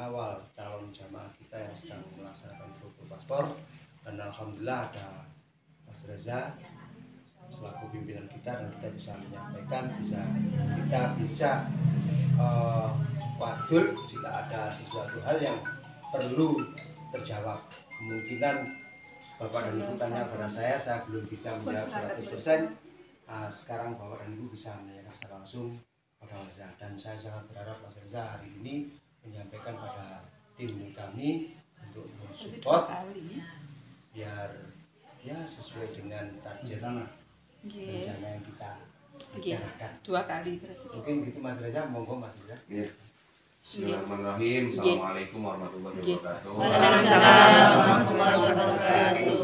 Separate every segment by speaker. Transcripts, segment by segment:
Speaker 1: mengawal calon jamaah kita yang sedang melaksanakan foto paspor. Dan alhamdulillah ada Mas Reza selaku pimpinan kita, dan kita bisa menyampaikan, kita bisa wadul jika ada sesuatu hal yang perlu terjawab. Kemungkinan Bapak dan Ibu tanya pada saya belum bisa menjawab 100%. Sekarang Bapak dan Ibu bisa menanyakan secara langsung pada Mas Reza, dan saya sangat berharap Mas Reza hari ini menyampaikan pada tim kami untuk mensupport biar ya sesuai dengan target rencana yang kita rencanakan.
Speaker 2: 2 kali berarti.
Speaker 1: Mungkin gitu Mas Reza, monggo Mas Reza.
Speaker 3: Bismillahirrahmanirrahim. Assalamualaikum warahmatullahi wabarakatuh.
Speaker 2: Waalaikumsalam warahmatullahi wabarakatuh.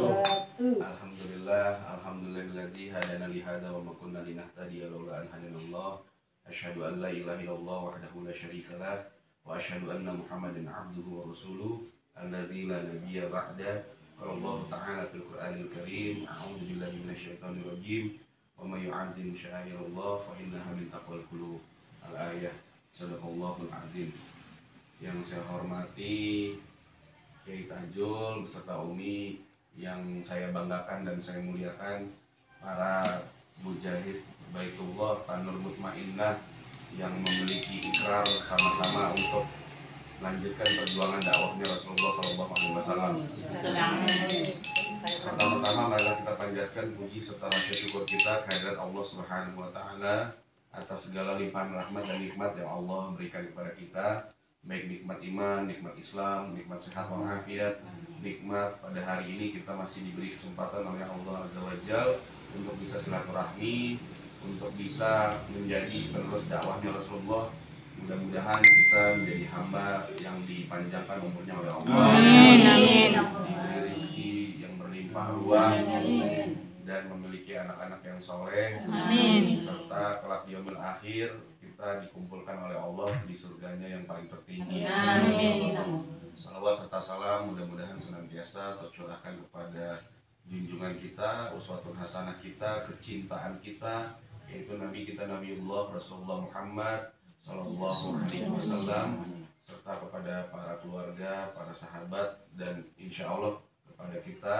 Speaker 3: Alhamdulillahilladzi hadana li hadza wa ma kunna linahtadiya laula an hadanallah. Asyhadu an la ilaha illallah wahdahu la syarika lah wa asyhadu anna Muhammadan abduhu wa rasuluh alladzi la nabiyya ba'da. Qala Allah ta'ala fil Qur'anil Karim, a'udzu billahi minasyaitonir rajim. Wa may yu'azzim sya'airallah fa innaha min taqwal qulub. Al-ayah. Sadaqallahul azim. Yang saya hormati Kiai Tajul beserta Umi, yang saya banggakan dan saya muliakan para mujahid Baitullah Tanur Mutmainnah yang memiliki ikrar sama-sama untuk melanjutkan perjuangan dakwahnya Rasulullah SAW. Pertama-tama marilah kita panjatkan puji serta rasa syukur kita kehadirat Allah Subhanahu wa taala atas segala limpahan rahmat dan nikmat yang Allah berikan kepada kita, baik nikmat iman, nikmat Islam, nikmat sehat walafiat, nikmat pada hari ini kita masih diberi kesempatan oleh Allah Azza wa Jalla untuk bisa silaturahmi, untuk bisa menjadi penerus dakwahnya Rasulullah. Mudah-mudahan kita menjadi hamba yang dipanjangkan umurnya oleh Allah, diberi rezeki yang berlimpah ruah, dan memiliki anak-anak yang soleh, serta kelak di yaumil akhir kita dikumpulkan oleh Allah di surganya yang paling tertinggi. Salawat serta salam mudah-mudahan senantiasa tercurahkan kepada junjungan kita, uswatun hasanah kita, kecintaan kita, yaitu Nabi kita Nabiullah Rasulullah Muhammad Sallallahu Alaihi Wasallam, serta kepada para keluarga, para sahabat, dan insya Allah kepada kita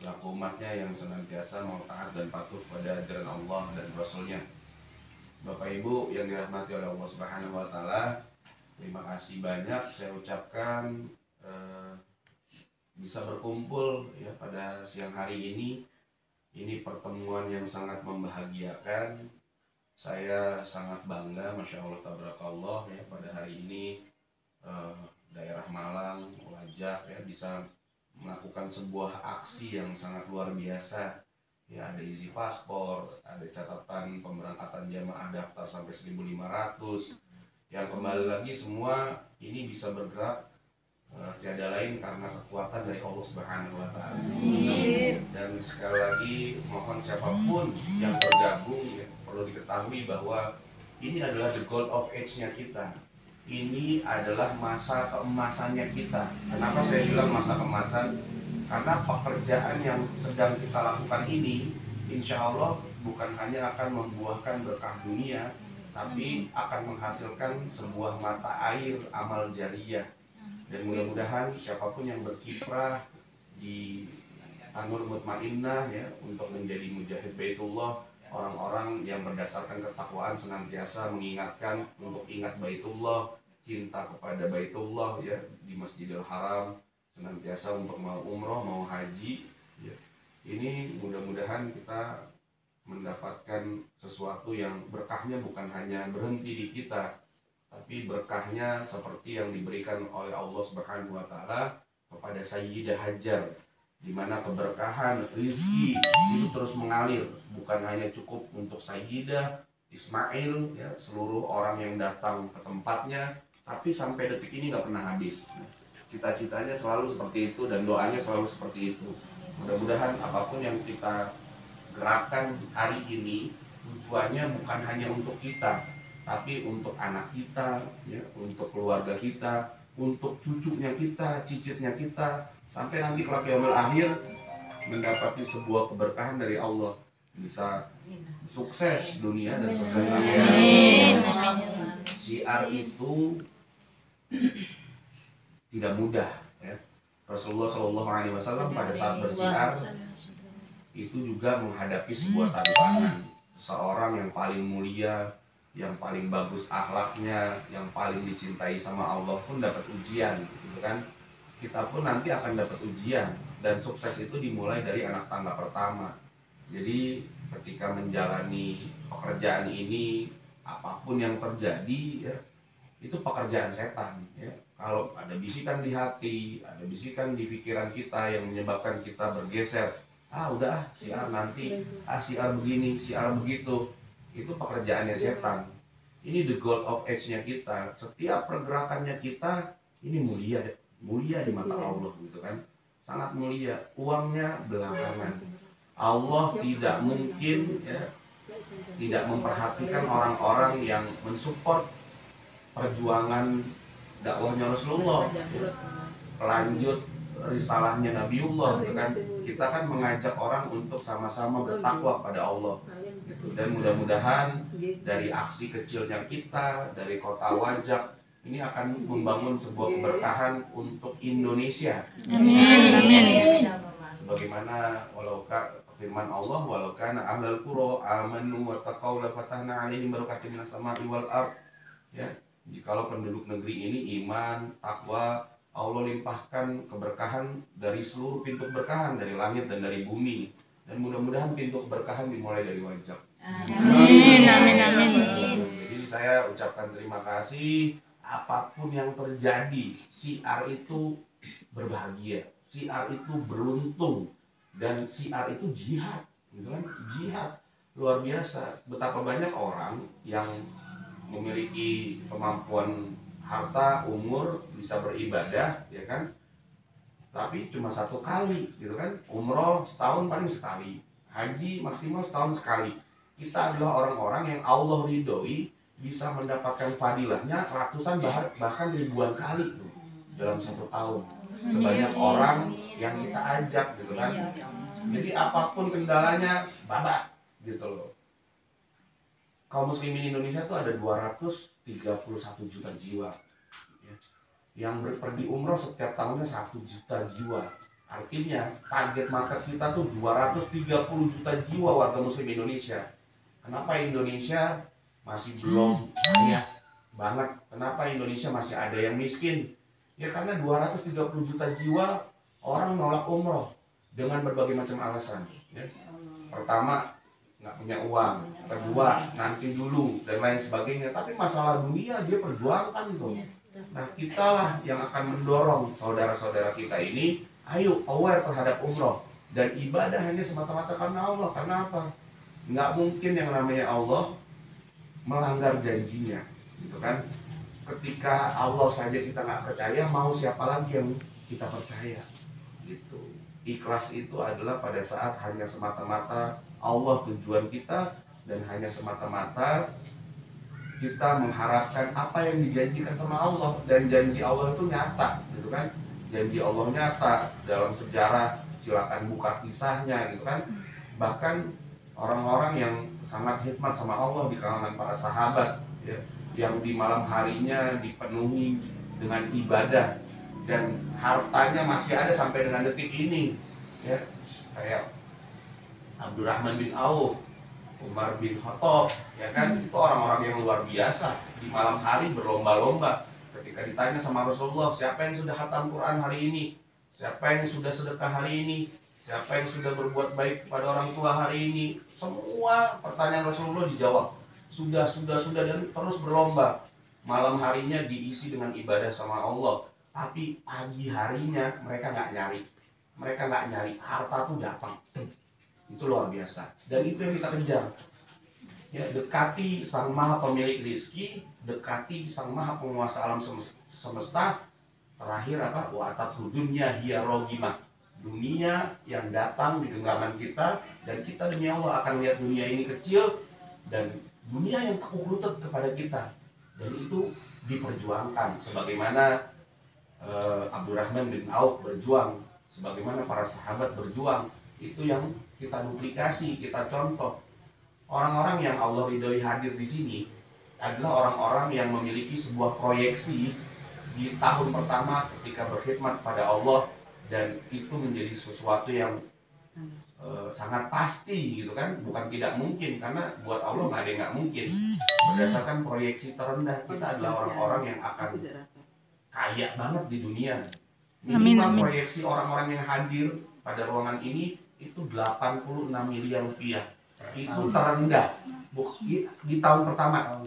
Speaker 3: selaku umatnya yang senantiasa mau taat dan patuh pada ajaran Allah dan Rasulnya. Bapak Ibu yang dirahmati oleh Allah Subhanahu wa taala, terima kasih banyak saya ucapkan bisa berkumpul ya pada siang hari ini. Ini pertemuan yang sangat membahagiakan. Saya sangat bangga, Masya Allah tabarakallah ya, pada hari ini daerah Malang, Wajak ya bisa melakukan sebuah aksi yang sangat luar biasa ya. Ada isi paspor, ada catatan pemberangkatan jamaah daftar sampai 1.500 yang kembali lagi semua ini bisa bergerak tiada lain karena kekuatan dari Allah Subhanahu wa taala. Dan sekali lagi mohon siapapun yang bergabung ya, perlu diketahui bahwa ini adalah the goal of age-nya kita. Ini adalah masa keemasannya kita. Kenapa saya bilang masa keemasan? Karena pekerjaan yang sedang kita lakukan ini insya Allah bukan hanya akan membuahkan berkah dunia, tapi akan menghasilkan sebuah mata air amal jariyah. Dan mudah-mudahan siapapun yang berkiprah di Tanur Mutmainnah ya untuk menjadi mujahid Baitullah, orang-orang yang berdasarkan ketakwaan senantiasa mengingatkan untuk ingat Baitullah, cinta kepada Baitullah ya, di Masjidil Haram, senantiasa untuk mau umroh, mau haji ya. Ini mudah-mudahan kita mendapatkan sesuatu yang berkahnya bukan hanya berhenti di kita, tapi berkahnya seperti yang diberikan oleh Allah Subhanahu wa taala kepada Sayyidah Hajar, di mana keberkahan rizki itu terus mengalir, bukan hanya cukup untuk Sayyidah Ismail ya, seluruh orang yang datang ke tempatnya, tapi sampai detik ini nggak pernah habis. Cita-citanya selalu seperti itu dan doanya selalu seperti itu. Mudah-mudahan apapun yang kita gerakan hari ini tujuannya bukan hanya untuk kita, tapi untuk anak kita ya, untuk keluarga kita, untuk cucunya kita, cicitnya kita, sampai nanti kelak yaumil akhir mendapati sebuah keberkahan dari Allah, bisa sukses dunia dan sukses akhirat. Syiar itu tidak mudah ya. Rasulullah Shallallahu Alaihi Wasallam pada saat bersiar itu juga menghadapi sebuah tantangan. Seorang yang paling mulia, yang paling bagus akhlaknya, yang paling dicintai sama Allah pun dapat ujian, gitu kan? Kita pun nanti akan dapat ujian, dan sukses itu dimulai dari anak tangga pertama. Jadi ketika menjalani pekerjaan ini, apapun yang terjadi ya, itu pekerjaan setan ya. Kalau ada bisikan di hati, ada bisikan di pikiran kita yang menyebabkan kita bergeser, udah si A nanti, si A begini, si A begitu, itu pekerjaannya setan. Ini the goal of age-nya kita. Setiap pergerakannya kita ini mulia di mata Allah, gitu kan, sangat mulia. Uangnya belakangan. Allah tidak mungkin ya, tidak memperhatikan orang-orang yang mensupport perjuangan dakwahnya Rasulullah, pelanjut risalahnya Nabiullah, gitu kan. Kita kan mengajak orang untuk sama-sama bertakwa pada Allah, gitu. Dan mudah-mudahan dari aksi kecilnya kita, dari kota Wajak ini akan membangun sebuah keberkahan untuk Indonesia.
Speaker 2: Amin.
Speaker 3: Sebagaimana firman Allah, walau kana ahlul qura amanu wa taqaw la fatahna 'alaihim barakatin minas sama'i wal ard. Ya, jikalau penduduk negeri ini iman, takwa, Allah limpahkan keberkahan dari seluruh pintu keberkahan, dari langit dan dari bumi. Dan mudah-mudahan pintu keberkahan dimulai dari Wajak.
Speaker 2: Amin.
Speaker 3: Jadi saya ucapkan terima kasih. Apapun yang terjadi, siar itu berbahagia, siar itu beruntung, dan siar itu jihad, gitu kan? Jihad luar biasa. Betapa banyak orang yang memiliki kemampuan harta, umur, bisa beribadah, ya kan? Tapi cuma satu kali, gitu kan? Umroh setahun paling sekali, haji maksimal setahun sekali. Kita adalah orang-orang yang Allah ridhoi, bisa mendapatkan fadilahnya ratusan bahkan ribuan kali tuh dalam satu tahun. Sebanyak orang yang kita ajak, gitu kan? Jadi apapun kendalanya, babat, gitu loh. Kaum muslimin Indonesia tuh ada 231 juta jiwa ya, yang pergi umroh setiap tahunnya 1 juta jiwa. Artinya target market kita tuh 230 juta jiwa warga muslim Indonesia. Kenapa Indonesia masih belum kaya banget? Kenapa Indonesia masih ada yang miskin? Ya karena 230 juta jiwa orang nolak umroh dengan berbagai macam alasan ya. Pertama, nggak punya uang. Kedua, nanti dulu, dan lain sebagainya. Tapi masalah dunia dia perjuangkan tuh. Nah, kita lah yang akan mendorong saudara-saudara kita ini, ayo aware terhadap umroh. Dan ibadah hanya semata-mata karena Allah. Karena apa? Nggak mungkin yang namanya Allah melanggar janjinya, gitu kan? Ketika Allah saja kita nggak percaya, mau siapa lagi yang kita percaya, gitu. Ikhlas itu adalah pada saat hanya semata-mata Allah tujuan kita, dan hanya semata-mata kita mengharapkan apa yang dijanjikan sama Allah. Dan janji Allah itu nyata, gitu kan? Janji Allah nyata dalam sejarah, silakan buka kisahnya, gitu kan? Bahkan orang-orang yang sangat hikmat sama Allah di kalangan para sahabat ya, yang di malam harinya dipenuhi dengan ibadah dan hartanya masih ada sampai dengan detik ini ya, kayak Abdurrahman bin Auf, Umar bin Khattab, ya kan? Itu orang-orang yang luar biasa. Di malam hari berlomba-lomba. Ketika ditanya sama Rasulullah, siapa yang sudah khatam Quran hari ini? Siapa yang sudah sedekah hari ini? Siapa yang sudah berbuat baik kepada orang tua hari ini? Semua pertanyaan Rasulullah dijawab. Sudah, dan terus berlomba. Malam harinya diisi dengan ibadah sama Allah. Tapi pagi harinya mereka nggak nyari. Mereka nggak nyari, harta tuh datang. Itu luar biasa. Dan itu yang kita kejar. Ya, dekati Sang Maha Pemilik Rizki, dekati Sang Maha Penguasa alam semesta. Terakhir apa? Wa atathu dunya hiya rogimah. Dunia yang datang di genggaman kita, dan kita demi Allah akan lihat dunia ini kecil, dan dunia yang takut lutut kepada kita. Dan itu diperjuangkan sebagaimana Abdurrahman bin Auf berjuang, sebagaimana para sahabat berjuang. Itu yang kita duplikasi, kita contoh. Orang-orang yang Allah ridhoi hadir di sini adalah orang-orang yang memiliki sebuah proyeksi di tahun pertama ketika berkhidmat pada Allah, dan itu menjadi sesuatu yang sangat pasti gitu kan, bukan tidak mungkin, karena buat Allah nggak ada yang nggak mungkin. Berdasarkan proyeksi terendah kita adalah orang-orang yang akan kaya banget di dunia. Minimal
Speaker 2: Amin.
Speaker 3: proyeksi orang-orang yang hadir pada ruangan ini itu 86 miliar rupiah. Itu terendah di tahun pertama.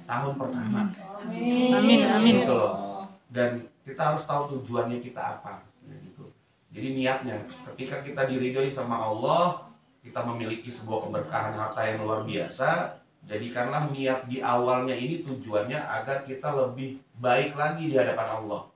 Speaker 3: Tahun pertama.
Speaker 2: Amin.
Speaker 3: Gitu loh. Dan kita harus tahu tujuannya kita apa. Gitu. Jadi niatnya, ketika kita diridhoi sama Allah, kita memiliki sebuah keberkahan harta yang luar biasa. Jadikanlah niat di awalnya ini tujuannya agar kita lebih baik lagi di hadapan Allah.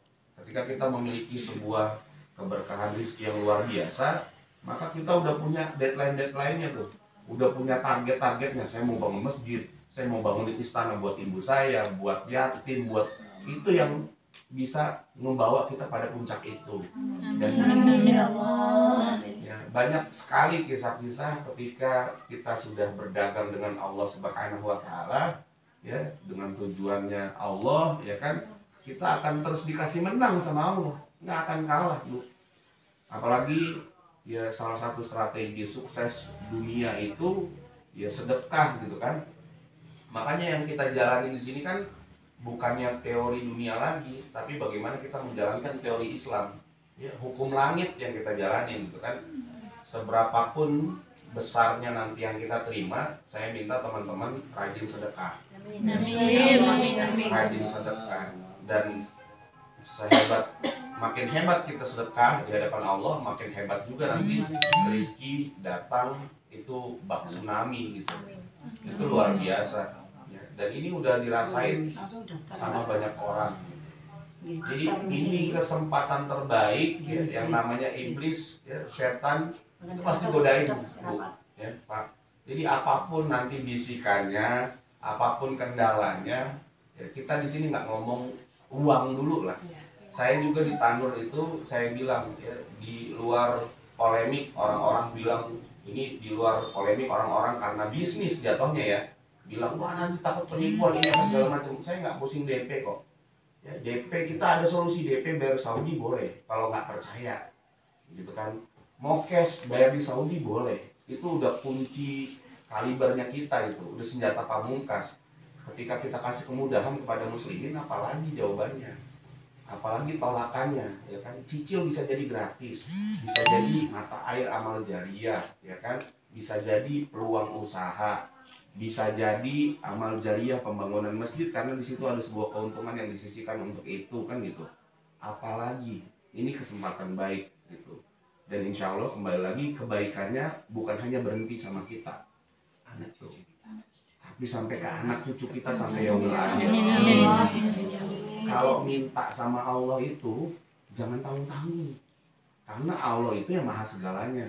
Speaker 3: Ketika kita memiliki sebuah keberkahan rezeki yang luar biasa, maka kita udah punya deadline-nya tuh. Udah punya target-targetnya. Saya mau bangun masjid, saya mau bangun istana buat ibu saya, buat yatim, buat itu yang bisa membawa kita pada puncak itu. Dan ya, banyak sekali kisah-kisah ketika kita sudah berdagang dengan Allah Subhanahu wa taala, ya, dengan tujuannya Allah, ya kan, kita akan terus dikasih menang sama Allah, nggak akan kalah, Bu. Apalagi ya salah satu strategi sukses dunia itu ya sedekah gitu kan. Makanya yang kita jalani di sini kan bukannya teori dunia lagi, tapi bagaimana kita menjalankan teori Islam. Ya, hukum langit yang kita jalani gitu kan. Seberapapun besarnya nanti yang kita terima, saya minta teman-teman rajin sedekah. Rajin sedekah. Dan makin hebat kita sedekah di hadapan Allah, makin hebat juga nanti rezeki datang itu bak tsunami gitu. Itu luar biasa. Ya, dan ini udah dirasain sama banyak orang. Jadi ini kesempatan terbaik ya, yang namanya iblis, ya, setan itu pasti godain, Bu. Ya, Pak. Jadi apapun nanti bisikannya, apapun kendalanya, ya, kita di sini nggak ngomong uang dulu lah. Saya juga di Tanur itu saya bilang ya, di luar polemik orang-orang bilang ini, di luar polemik orang-orang karena bisnis jatuhnya ya, bilang wah nanti takut penipuan ini apa segala macam. Saya nggak pusing DP kok. Ya, DP kita ada solusi, DP bayar Saudi boleh kalau nggak percaya, gitu kan. Mau cash bayar di Saudi boleh. Itu udah kunci kalibernya kita, itu udah senjata pamungkas. Ketika kita kasih kemudahan kepada muslimin, apalagi jawabannya, apalagi tolakannya, ya kan. Cicil bisa jadi gratis, bisa jadi mata air amal jariah, ya kan. Bisa jadi peluang usaha, bisa jadi amal jariah pembangunan masjid, karena di situ ada sebuah keuntungan yang disisihkan untuk itu kan gitu. Apalagi ini kesempatan baik gitu. Dan insya Allah kembali lagi kebaikannya bukan hanya berhenti sama kita, anak tuh, tapi sampai ke anak cucu kita sampai yaumil akhir. Kalau minta sama Allah itu jangan tanggung-tanggung, karena Allah itu yang maha segalanya.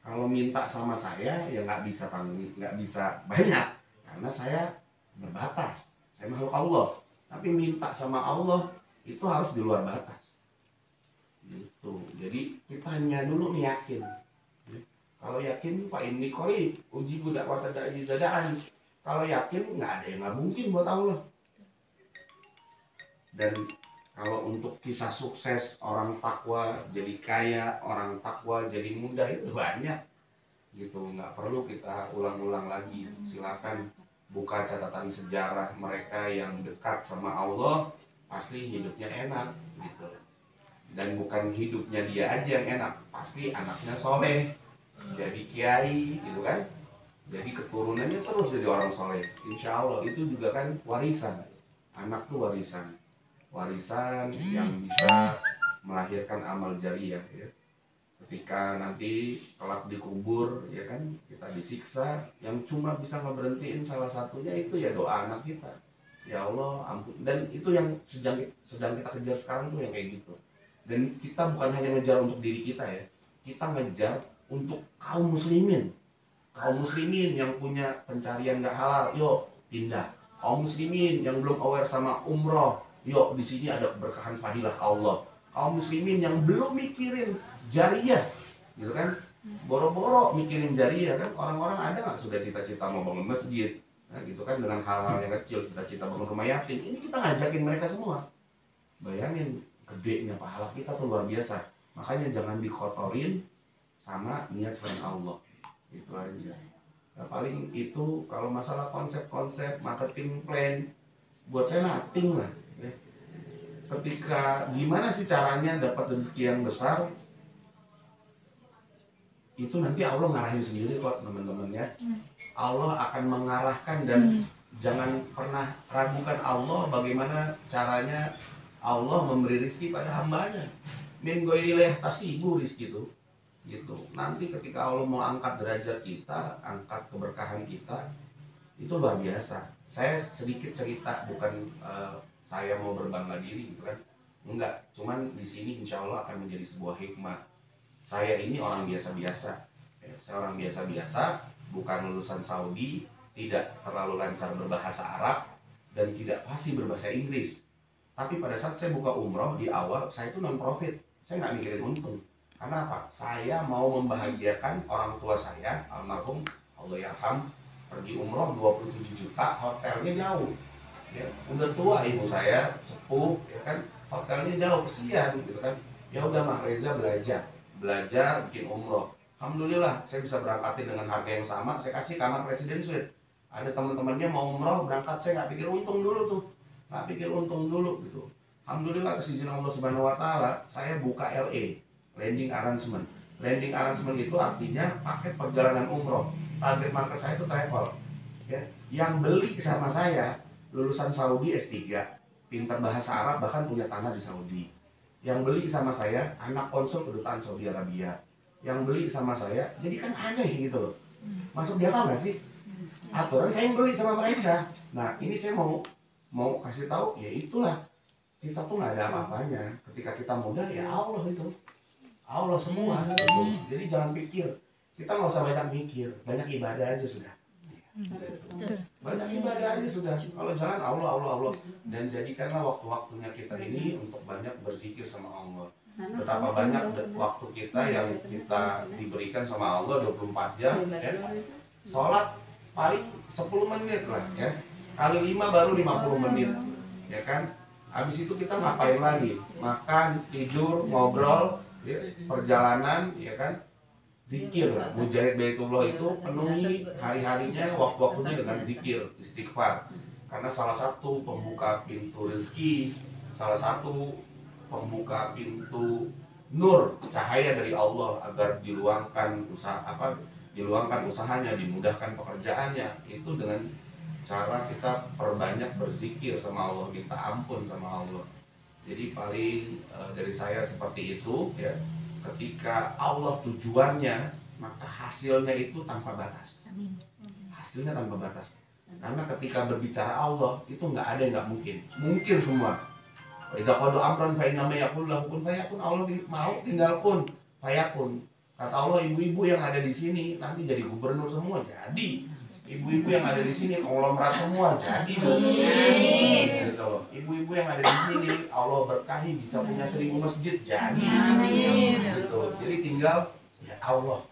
Speaker 3: Kalau minta sama saya ya nggak bisa banyak, karena saya berbatas, saya makhluk Allah. Tapi minta sama Allah itu harus di luar batas gitu. Jadi kita hanya dulu yakin. Kalau yakin Pak ini koi uji budak watada dadaan. Kalau yakin nggak ada yang nggak mungkin buat Allah. Dan kalau untuk kisah sukses orang takwa jadi kaya, orang takwa jadi muda, itu banyak gitu, nggak perlu kita ulang-ulang lagi. Silakan buka catatan sejarah mereka yang dekat sama Allah, pasti hidupnya enak gitu. Dan bukan hidupnya dia aja yang enak, pasti anaknya soleh, jadi kiai gitu kan, jadi keturunannya terus jadi orang soleh. Insya Allah itu juga kan warisan, anak tuh warisan yang bisa melahirkan amal jariah ya. Ketika nanti kelak dikubur ya kan, kita disiksa, yang cuma bisa ngeberhentiin salah satunya itu ya doa anak kita. Ya Allah ampun. Dan itu yang sedang kita kejar sekarang tuh yang kayak gitu. Dan kita bukan hanya ngejar untuk diri kita ya, kita ngejar untuk kaum muslimin yang punya pencarian gak halal, yuk pindah. Kaum muslimin yang belum aware sama umroh, yuk di sini ada keberkahan fadilah Allah. Kaum muslimin yang belum mikirin jariah, gitu kan, boro-boro mikirin jariah kan. Orang-orang ada nggak sudah cita-cita mau bangun masjid, nah, gitu kan, dengan hal-hal yang kecil, cita-cita bangun rumah yatim. Ini kita ngajakin mereka semua. Bayangin gedenya pahala kita tuh luar biasa. Makanya jangan dikotorin sama niat selain Allah. Itu aja. Nah, paling itu kalau masalah konsep-konsep marketing plan buat saya nothing lah ya. Ketika gimana sih caranya dapat rezeki yang besar, itu nanti Allah ngarahin sendiri kok teman-teman ya. Allah akan mengarahkan dan jangan pernah ragukan Allah bagaimana caranya Allah memberi rezeki pada hambanya. Min goirileh tasibu rezeki itu gitu. Nanti ketika Allah mau angkat derajat kita, angkat keberkahan kita, itu luar biasa. Saya sedikit cerita, bukan saya mau berbangga diri gitu kan. Enggak, cuman di sini insya Allah akan menjadi sebuah hikmah. Saya ini orang biasa-biasa ya, saya orang biasa-biasa, bukan lulusan Saudi, tidak terlalu lancar berbahasa Arab, dan tidak fasih berbahasa Inggris. Tapi pada saat saya buka umroh di awal, saya itu non-profit, saya nggak mikirin untung. Karena apa? Saya mau membahagiakan orang tua saya, almarhum Allah yarham, pergi umroh 27 juta, hotelnya jauh ya, udah tua ibu saya, sepuh ya kan, hotelnya jauh, kesian gitu kan. Ya udah Mah Reza belajar bikin umroh. Alhamdulillah saya bisa berangkatin dengan harga yang sama, saya kasih kamar presiden suite. Ada teman-temannya mau umroh berangkat, saya nggak pikir untung dulu tuh, nggak pikir untung dulu gitu. Alhamdulillah atas izin Allah Subhanahu Wa Taala, saya buka LA, landing arrangement. Landing arrangement itu artinya paket perjalanan umroh. Target market saya itu travel. Ya. Yang beli sama saya lulusan Saudi S3, pintar bahasa Arab, bahkan punya tanah di Saudi. Yang beli sama saya anak konsul kedutaan Saudi Arabia. Yang beli sama saya, jadi kan aneh gitu loh. Masuk di akal nggak sih? Aturan saya yang beli sama mereka. Nah ini saya mau kasih tahu, ya itulah, kita tuh nggak ada apa-apanya. Ketika kita muda ya Allah itu, Allah semua gitu. Jadi jangan pikir, kita nggak usah banyak mikir, banyak ibadah aja sudah. Banyak ibadah aja sudah. Kalau jalan Allah, dan jadikanlah waktu-waktunya kita ini untuk banyak berzikir sama Allah. Betapa banyak waktu kita yang kita diberikan sama Allah 24 jam ya. Sholat paling 10 menit lah ya, kali 5 baru 50 menit ya kan. Habis itu kita ngapain lagi? Makan, tidur, ngobrol ya, perjalanan ya kan. Zikir lah, Mujahid Baitullah itu penuhi hari-harinya, waktu-waktunya dengan zikir, istighfar. Karena salah satu pembuka pintu rezeki, salah satu pembuka pintu nur, cahaya dari Allah agar diluangkan usahanya, dimudahkan pekerjaannya, itu dengan cara kita perbanyak berzikir sama Allah, minta ampun sama Allah. Jadi paling dari saya seperti itu ya. Ketika Allah tujuannya, maka hasilnya itu tanpa batas. Hasilnya tanpa batas. Karena ketika berbicara Allah, itu nggak ada yang nggak mungkin. Mungkin semua. Idza qada amran fa inna ma yaqulu lahu kun fayakun. Allah mau tinggal kun fayakun. Kata Allah, ibu-ibu yang ada di sini nanti jadi gubernur semua, jadi. Ibu-ibu yang ada di sini konglomerat semua, jadi. Gitu. Ibu-ibu yang ada di sini Allah berkahi bisa punya 1000 masjid, jadi. Gitu. Jadi tinggal ya Allah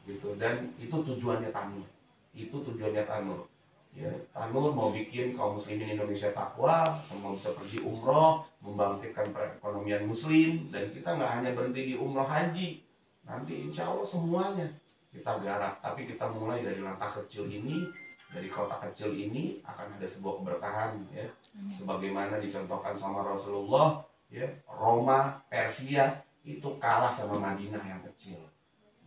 Speaker 3: gitu. Dan itu tujuannya Tanur. Itu tujuannya Tanur. Ya, Tanur mau bikin kaum muslimin Indonesia takwa, semua bisa pergi umroh, membangkitkan perekonomian muslim, dan kita nggak hanya berhenti di umroh haji. Nanti insya Allah semuanya kita garap, tapi kita mulai dari langkah kecil ini, dari kota kecil ini akan ada sebuah keberkahan ya. Sebagaimana dicontohkan sama Rasulullah ya, Roma, Persia itu kalah sama Madinah yang kecil.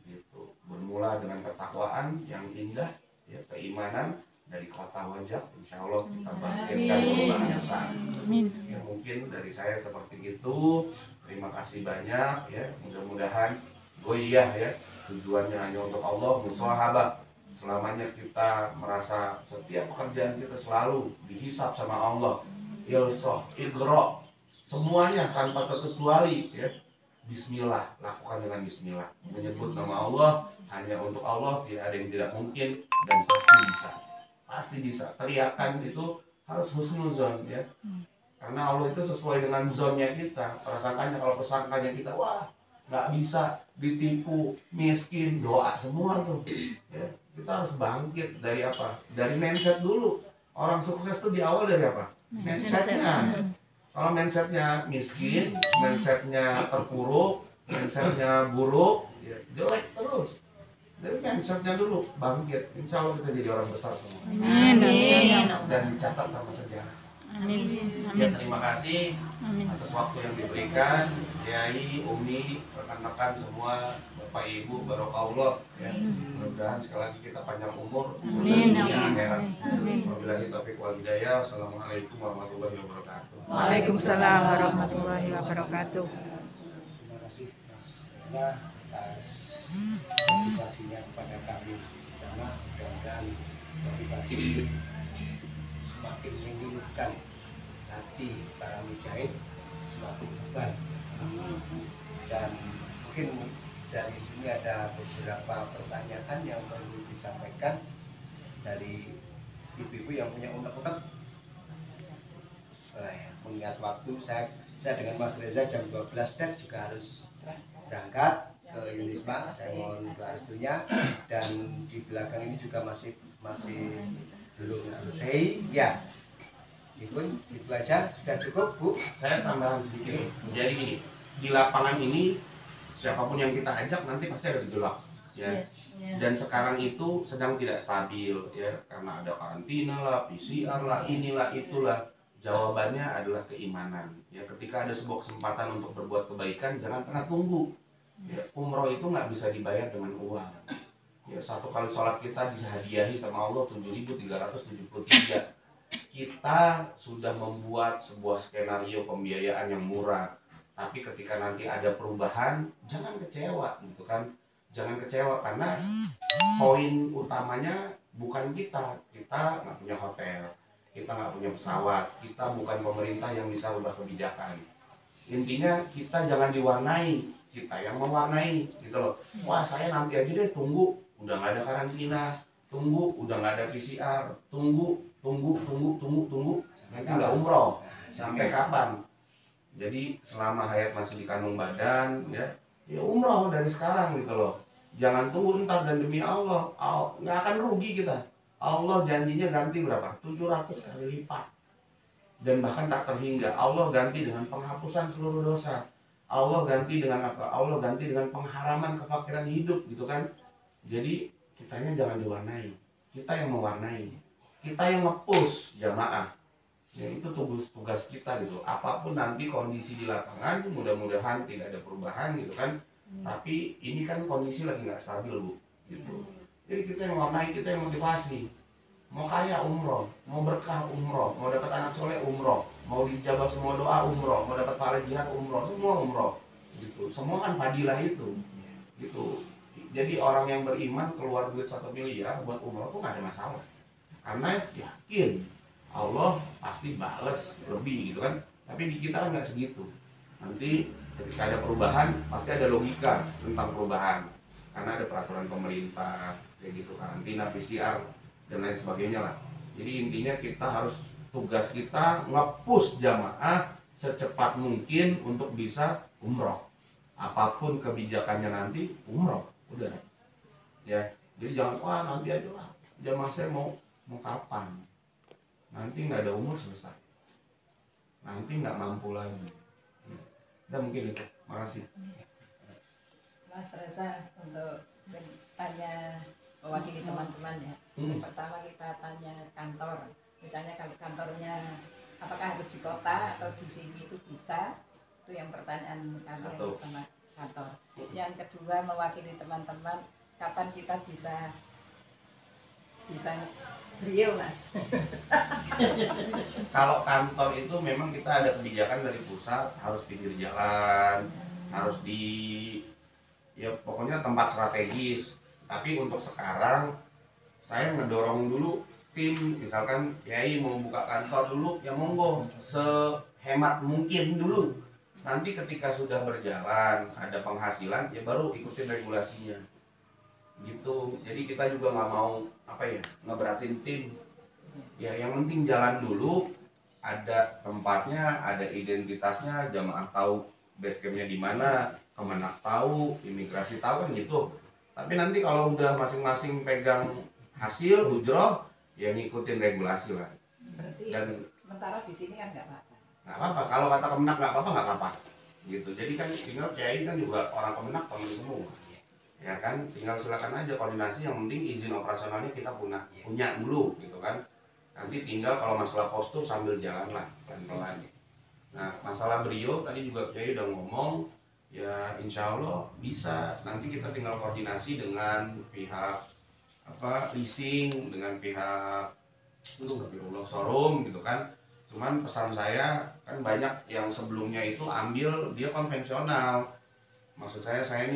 Speaker 3: Gitu. Bermula dengan ketakwaan yang indah ya, keimanan dari kota Wajah, insya Allah kita bangkitkan perubahan besar. Ya, mungkin dari saya seperti itu. Terima kasih banyak ya, mudah-mudahan goyah ya, tujuannya hanya untuk Allah, musyahabah. Selamanya kita merasa setiap pekerjaan kita selalu dihisap sama Allah. Ilsoh, igro, semuanya tanpa terkecuali ya. Bismillah, lakukan dengan bismillah. Menyebut nama Allah hanya untuk Allah, tidak ada yang tidak mungkin, dan pasti bisa. Pasti bisa. Teriakan itu harus husnuzon ya. Karena Allah itu sesuai dengan zonnya kita. Prasangkanya, kalau persangkanya kita, wah nggak bisa, ditipu, miskin, doa semua tuh ya. Kita harus bangkit dari apa? Dari mindset dulu. Orang sukses tuh di awal dari apa? Mindsetnya. Kalau mindsetnya miskin, mindsetnya terpuruk, mindsetnya buruk, ya jelek terus. Dari mindsetnya dulu bangkit, insya Allah kita jadi orang besar semua.
Speaker 2: Amin. Amin.
Speaker 3: Dan dicatat sama sejarah.
Speaker 2: Amin.
Speaker 3: Ya,
Speaker 2: Amin.
Speaker 3: terima kasih
Speaker 2: Amin.
Speaker 3: atas waktu yang diberikan, Kiai, Umi, rekan-rekan semua, Bapak Ibu, barokahullah. Ya, mudah-mudahan sekali lagi kita panjang umur,
Speaker 2: Amin.
Speaker 3: dunia akhirat.
Speaker 2: Amin.
Speaker 3: Wabillahi taufiq wal hidayah. Wassalamualaikum warahmatullahi wabarakatuh.
Speaker 2: Waalaikumsalam warahmatullahi wabarakatuh.
Speaker 1: Terima kasih Mas Reza atas motivasinya kepada kami di sana. Mudah-mudahan motivasi semakin menyulitkan hati para mujahid semakin tebal. Dan mungkin dari sini ada beberapa pertanyaan yang perlu disampaikan dari ibu-ibu yang punya unek-unek. Mengingat waktu, saya dengan Mas Reza jam 12 dan juga harus berangkat ke Yunisma. Saya mohon doa restunya. Dan di belakang ini juga masih belum selesai. Ya, itu aja, sudah cukup Bu.
Speaker 3: Saya tambahan sedikit. Jadi gini, di lapangan ini siapapun yang kita ajak nanti pasti ada gejolak, ya. Dan sekarang itu sedang tidak stabil, ya, karena ada karantina lah, PCR lah, inilah itulah. Jawabannya adalah keimanan. Ya, ketika ada sebuah kesempatan untuk berbuat kebaikan, jangan pernah tunggu. Ya, umroh itu nggak bisa dibayar dengan uang. Ya, satu kali sholat kita dihadiahi sama Allah 7.373. Kita sudah membuat sebuah skenario pembiayaan yang murah, tapi ketika nanti ada perubahan, jangan kecewa, gitu kan? Jangan kecewa karena poin utamanya bukan kita nggak punya hotel, kita nggak punya pesawat, kita bukan pemerintah yang bisa ubah kebijakan. Intinya kita jangan diwarnai, kita yang mewarnai, gitu loh. Wah, saya nanti aja deh, tunggu, udah nggak ada karantina, tunggu, udah nggak ada PCR, tunggu, nanti nggak umroh, sampai kapan? Jadi selama hayat masih di kandung badan, ya umroh dari sekarang, gitu loh. Jangan tunggu ntar, dan demi Allah, nggak akan rugi kita. Allah janjinya ganti berapa? 700 kali lipat. Dan bahkan tak terhingga. Allah ganti dengan penghapusan seluruh dosa. Allah ganti dengan apa? Allah ganti dengan pengharaman kefakiran hidup, gitu kan. Jadi kitanya jangan diwarnai, kita yang mewarnai, kita yang nge-push jamaah. Ya, itu tugas kita, gitu. Apapun nanti kondisi di lapangan, mudah-mudahan tidak ada perubahan, gitu kan. Tapi ini kan kondisi lagi nggak stabil, Bu, gitu. Jadi kita yang mewarnai, kita yang motivasi. Mau kaya umroh, mau berkah umroh, mau dapat anak soleh umroh, mau dijabah semua doa umroh, mau dapat pahala jihad umroh, semua umroh, gitu. Semua kan fadilah itu, gitu. Jadi orang yang beriman keluar duit 1 miliar buat umroh tuh nggak ada masalah, karena yakin Allah pasti balas lebih, gitu kan. Tapi di kita kan nggak segitu. Nanti ketika ada perubahan pasti ada logika tentang perubahan, karena ada peraturan pemerintah kayak gitu, karantina, PCR dan lain sebagainya lah. Jadi intinya kita harus, tugas kita nge-push jamaah secepat mungkin untuk bisa umroh. Apapun kebijakannya nanti umroh, udah. Ya, jadi jangan wah nanti aja lah, jamaah saya mau kapan? Nanti nggak ada umur selesai. Nanti nggak mampu lagi. Dan mungkin itu. Makasih.
Speaker 4: Mas Reza, untuk tanya mewakili teman-teman ya. Pertama kita tanya kantor. Misalnya kalau kantornya apakah harus di kota atau di sini itu bisa? Itu yang pertanyaan kami sama kantor. Yang kedua mewakili teman-teman, kapan kita bisa beliau, Mas?
Speaker 3: Kalau kantor itu memang kita ada kebijakan dari pusat, harus pinggir jalan, harus di, ya pokoknya tempat strategis. Tapi untuk sekarang saya ngedorong dulu tim, misalkan Kiai mau buka kantor dulu, ya monggo sehemat mungkin dulu. Nanti ketika sudah berjalan, ada penghasilan, ya baru ikutin regulasinya, gitu. Jadi kita juga nggak mau ngeberatin tim. Ya yang penting jalan dulu, ada tempatnya, ada identitasnya, jamaah tahu base campnya di mana, Kemenak tahu, imigrasi tahu, kan gitu. Tapi nanti kalau udah masing-masing pegang hasil ujroh, ya ngikutin regulasi lah.
Speaker 4: Berarti
Speaker 3: Dan
Speaker 4: sementara di sini kan nggak apa-apa.
Speaker 3: nggak apa-apa. Kalau kata Kemenak nggak apa-apa gitu. Jadi kan tinggal Kiai kan juga orang Kemenak teman semua, ya kan, tinggal silakan aja koordinasi, yang penting izin operasionalnya kita punya dulu gitu kan. Nanti tinggal kalau masalah postur sambil jalan lah pelan-pelan. Nah masalah beliau tadi juga Kiai udah ngomong, ya insya Allah bisa. Nanti kita tinggal koordinasi dengan pihak leasing, dengan pihak showroom gitu kan. Cuman pesan saya kan banyak yang sebelumnya itu ambil dia konvensional. Maksud saya ini